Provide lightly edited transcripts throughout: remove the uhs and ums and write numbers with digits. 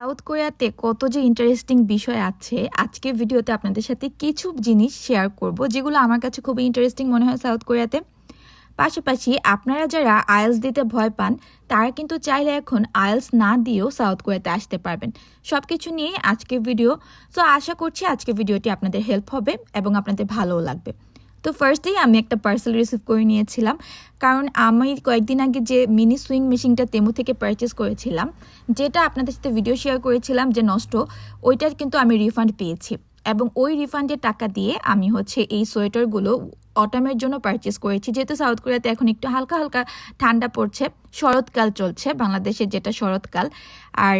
South কোরিয়াতে কত যে ইন্টারেস্টিং বিষয় আছে আজকের ভিডিওতে আপনাদের সাথে কিছু জিনিস শেয়ার করব যেগুলো আমার কাছে খুবই ইন্টারেস্টিং মনে হয় সাউথ কোরিয়াতে। পাশাপাশি আপনারা যারা আইএলটিএস দিতে ভয় পান তারা কিন্তু চাইলে এখন আইএলটিএস না দিয়েও সাউথ কোরিয়াতে আসতে পারবেন। সব কিছু নিয়ে আজকের ভিডিও। সো আশা করছি আজকের ভিডিওটি আপনাদের হেল্প হবে এবং আপনাদের ভালোও লাগবে। তো ফার্স্টেই আমি একটা পার্সেল রিসিভ করে নিয়েছিলাম, কারণ আমি কয়েকদিন আগে যে মিনি সুইং মেশিনটা তেমু থেকে পারচেস করেছিলাম, যেটা আপনাদের সাথে ভিডিও শেয়ার করেছিলাম যে নষ্ট, ওইটার কিন্তু আমি রিফান্ড পেয়েছি এবং ওই রিফান্ডের টাকা দিয়ে আমি এই সোয়েটারগুলো অটামের জন্য পারচেস করেছি। যেহেতু সাউথ কোরিয়াতে এখন একটু হালকা হালকা ঠান্ডা পড়ছে, শরৎকাল চলছে বাংলাদেশের যেটা শরৎকাল, আর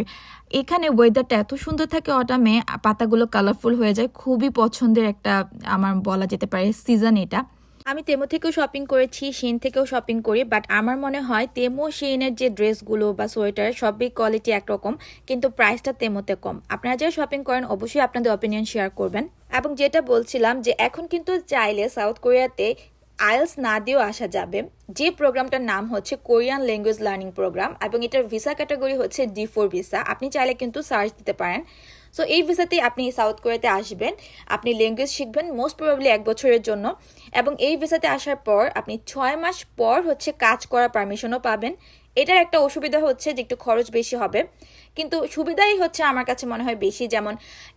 এখানে ওয়েদারটা এত সুন্দর থাকে অটামে, পাতাগুলো কালারফুল হয়ে যায়। খুবই পছন্দের একটা আমার বলা যেতে পারে সিজন এটা। আমি তেমু থেকেও শপিং করেছি, শিন থেকেও শপিং করি, বাট আমার মনে হয় তেমু শিনের যে ড্রেসগুলো বা সোয়েটার সবই কোয়ালিটি একরকম, কিন্তু প্রাইসটা তেমুতে কম। আপনারা যারা শপিং করেন অবশ্যই আপনাদের অপিনিয়ন শেয়ার করবেন। এবং যেটা বলছিলাম যে এখন কিন্তু চাইলে সাউথ কোরিয়াতে আইএলটিএস না দিয়েও আসা যাবে। যে প্রোগ্রামটার নাম হচ্ছে কোরিয়ান ল্যাঙ্গুয়েজ লার্নিং প্রোগ্রাম এবং এটার ভিসা ক্যাটাগরি হচ্ছে D4 ভিসা। আপনি চাইলে কিন্তু সার্চ দিতে পারেন। সো এই ভিসাতেই আপনি সাউথ কোরিয়াতে আসবেন, আপনি ল্যাঙ্গুয়েজ শিখবেন মোস্ট প্রবাবলি 1 বছরের জন্য, এবং এই ভিসাতে আসার পর আপনি 6 মাস পর কাজ করার পারমিশনও পাবেন। এটার একটা অসুবিধা হচ্ছে যে একটু খরচ বেশি হবে, কিন্তু সুবিধাই আমার কাছে মনে হয় বেশি। যেমন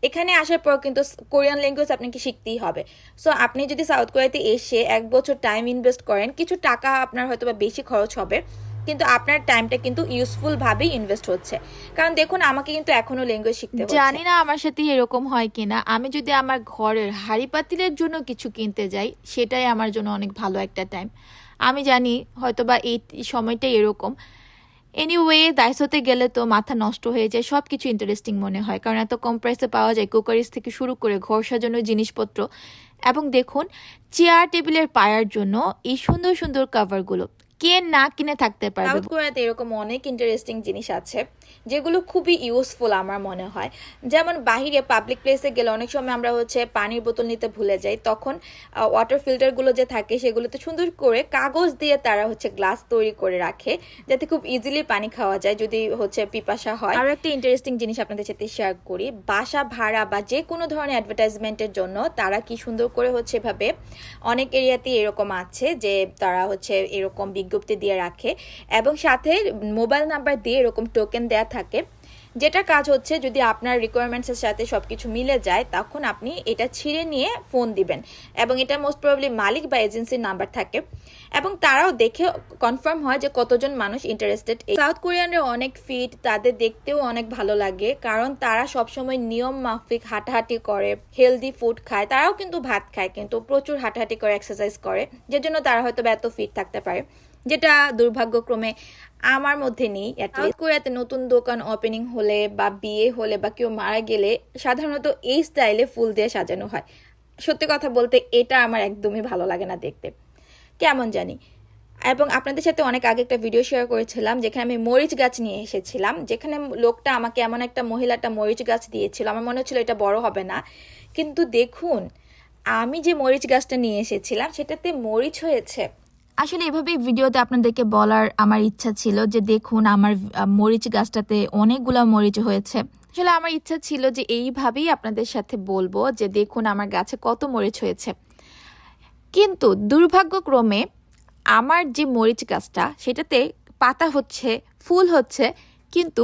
এখানে আসার পর কিন্তু কোরিয়ান ল্যাঙ্গুয়েজ আপনাকে শিখতেই হবে। সো আপনি যদি সাউথ কোরিয়াতে এসে 1 বছর টাইম ইনভেস্ট করেন, কিছু টাকা আপনার হয়তো বা বেশি খরচ হবে, কিন্তু আপনার টাইমটা কিন্তু ইউজফুল ভাবেই ইনভেস্ট হচ্ছে। কারণ দেখুন, আমাকে কিন্তু এখনো ল্যাঙ্গুয়েজ শিখতে হচ্ছে। জানি না আমার সাথে এরকম হয় কিনা, আমি যদি আমার ঘরের হাঁড়ি পাতিলের জন্য কিছু কিনতে যাই, সেটাই আমার জন্য অনেক ভালো একটা টাইম। আমি জানি হয়তো বা এই সময়টাই এরকম। এনিওয়ে, দাইসোতে গেলে তো মাথা নষ্ট হয়ে যায়, সব কিছু ইন্টারেস্টিং মনে হয়, কারণ এত কম প্রাইসে পাওয়া যায় কুকারিজ থেকে শুরু করে ঘর সাজানোর জিনিসপত্র। এবং দেখুন, চেয়ার টেবিলের পায়ার জন্য এই সুন্দর সুন্দর কাভারগুলো কে না কিনে থাকতে পারবে। সাউথ কোরিয়াতে এরকম অনেক ইন্টারেস্টিং জিনিস আছে যেগুলো খুবই ইউজফুল আমার মনে হয়। যেমন বাহিরে পাবলিক প্লেসে গেলে অনেক সময় আমরা পানির বোতল নিতে ভুলে যাই, তখন ওয়াটার ফিল্টারগুলো যে থাকে সেগুলোতে সুন্দর করে কাগজ দিয়ে তারা গ্লাস তৈরি করে রাখে, যাতে খুব ইজিলি পানি খাওয়া যায় যদি পিপাসা হয়। আরও একটা ইন্টারেস্টিং জিনিস আপনাদের সাথে শেয়ার করি, বাসা ভাড়া বা যে কোনো ধরনের অ্যাডভার্টাইজমেন্টের জন্য তারা কি সুন্দর করে এভাবে অনেক এরিয়াতেই এরকম আছে যে তারা এরকম বিজ্ঞপ্তি দিয়ে রাখে এবং সাথে মোবাইল নাম্বার দিয়ে এরকম টোকেন দেয়া থাকে, যেটা কাজ যদি আপনার রিকোয়ারমেন্টসের সাথে সবকিছু মিলে যায় তখন আপনি এটা ছিঁড়ে নিয়ে ফোন দিবেন, এবং এটা মোস্ট প্রবাবলি মালিক বা এজেন্সির নাম্বার থাকে, এবং তারাও দেখে কনফার্ম হয় যে কতজন মানুষ ইন্টারেস্টেড। সাউথ কোরিয়ানরা অনেক ফিট, তাদের দেখতেও অনেক ভালো লাগে, কারণ তারা সবসময় নিয়ম মাফিক হাঁটাহাঁটি করে, হেলদি ফুড খায়। তারাও কিন্তু ভাত খায়, কিন্তু প্রচুর হাঁটাহাঁটি করে, এক্সারসাইজ করে, যে জন্য তারা হয়তো এত ফিট থাকতে পারে, যেটা দুর্ভাগ্যক্রমে আমার মধ্যে নেই। সাউথ কোরিয়াতে নতুন দোকান ওপেনিং হলে বা বিয়ে হলে বা কেউ মারা গেলে সাধারণত এই স্টাইলে ফুল দিয়ে সাজানো হয়। সত্যি কথা বলতে এটা আমার একদমই ভালো লাগে না দেখতে, কেমন জানি। এবং আপনাদের সাথে অনেক আগে একটা ভিডিও শেয়ার করেছিলাম যেখানে আমি মরিচ গাছ নিয়ে এসেছিলাম, যেখানে লোকটা আমাকে মহিলাটা মরিচ গাছ দিয়েছিল। আমার মনে হচ্ছিল এটা বড় হবে না, কিন্তু দেখুন আমি যে মরিচ গাছটা নিয়ে এসেছিলাম সেটাতে মরিচ হয়েছে। আসলে এভাবেই ভিডিওতে আপনাদেরকে বলার আমার ইচ্ছা ছিল যে দেখুন আমার মরিচ গাছটাতে অনেকগুলো মরিচ হয়েছে। আসলে আমার ইচ্ছা ছিল যে এইভাবেই আপনাদের সাথে বলবো যে দেখুন আমার গাছে কত মরিচ হয়েছে, কিন্তু দুর্ভাগ্যক্রমে আমার যে মরিচ গাছটা সেটাতে পাতা হচ্ছে, ফুল হচ্ছে, কিন্তু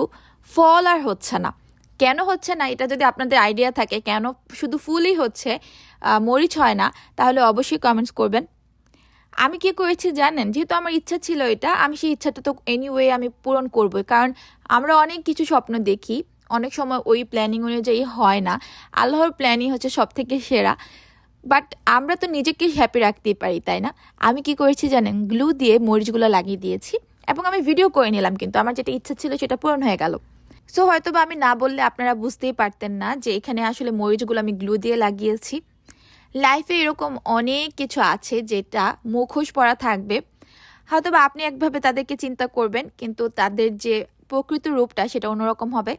ফল আর হচ্ছে না। কেন হচ্ছে না এটা যদি আপনাদের আইডিয়া থাকে, কেন শুধু ফুলই হচ্ছে মরিচ হয় না, তাহলে অবশ্যই কমেন্টস করবেন। আমি কি করেছি জানেন, যেহেতু আমার ইচ্ছা ছিল এটা, আমি সেই ইচ্ছাটা তো এনিওয়ে আমি পূরণ করবই, কারণ আমরা অনেক কিছু স্বপ্ন দেখি, অনেক সময় ওই প্ল্যানিং অনুযায়ী হয় না। আল্লাহর প্ল্যানই সব থেকে সেরা, বাট আমরা তো নিজেকে হ্যাপি রাখতেই পারি, তাই না? আমি কি করেছি জানেন, গ্লু দিয়ে মরিচগুলো লাগিয়ে দিয়েছি এবং আমি ভিডিও করে নিলাম, কিন্তু আমার যেটা ইচ্ছা ছিল সেটা পূরণ হয়ে গেল। সো হয়তো বা আমি না বললে আপনারা বুঝতেই পারতেন না যে এখানে আসলে মরিচগুলো আমি গ্লু দিয়ে লাগিয়েছি। লাইফে এরকম অনেক কিছু আছে যেটা মুখোশ পড়া থাকবে, হয়তো বা আপনি একভাবে তাদেরকে চিন্তা করবেন, কিন্তু তাদের যে প্রকৃত রূপটা সেটা অন্যরকম হবে।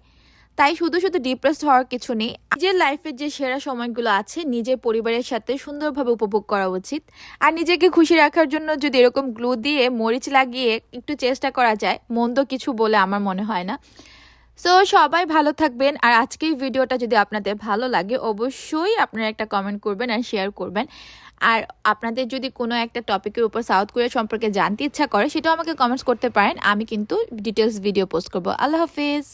তাই শুধু শুধু ডিপ্রেসড হওয়ার কিছু নেই। নিজের লাইফের যে সেরা সময়গুলো আছে নিজের পরিবারের সাথে সুন্দরভাবে উপভোগ করা উচিত। আর নিজেকে খুশি রাখার জন্য যদি এরকম গ্লু দিয়ে মরিচ লাগিয়ে একটু চেষ্টা করা যায়, মন্দ কিছু বলে আমার মনে হয় না। সো সবাই ভালো থাকবেন। আর আজকের ভিডিওটা যদি আপনাদের ভালো লাগে অবশ্যই আপনারা একটা কমেন্ট করবেন আর শেয়ার করবেন। আর আপনাদের যদি কোনো একটা টপিকের উপর সাউথ কোরিয়া সম্পর্কে জানতে ইচ্ছা করে সেটাও আমাকে কমেন্টস করতে পারেন। আমি কিন্তু ডিটেলস ভিডিও পোস্ট করব। আল্লাহ হাফিজ।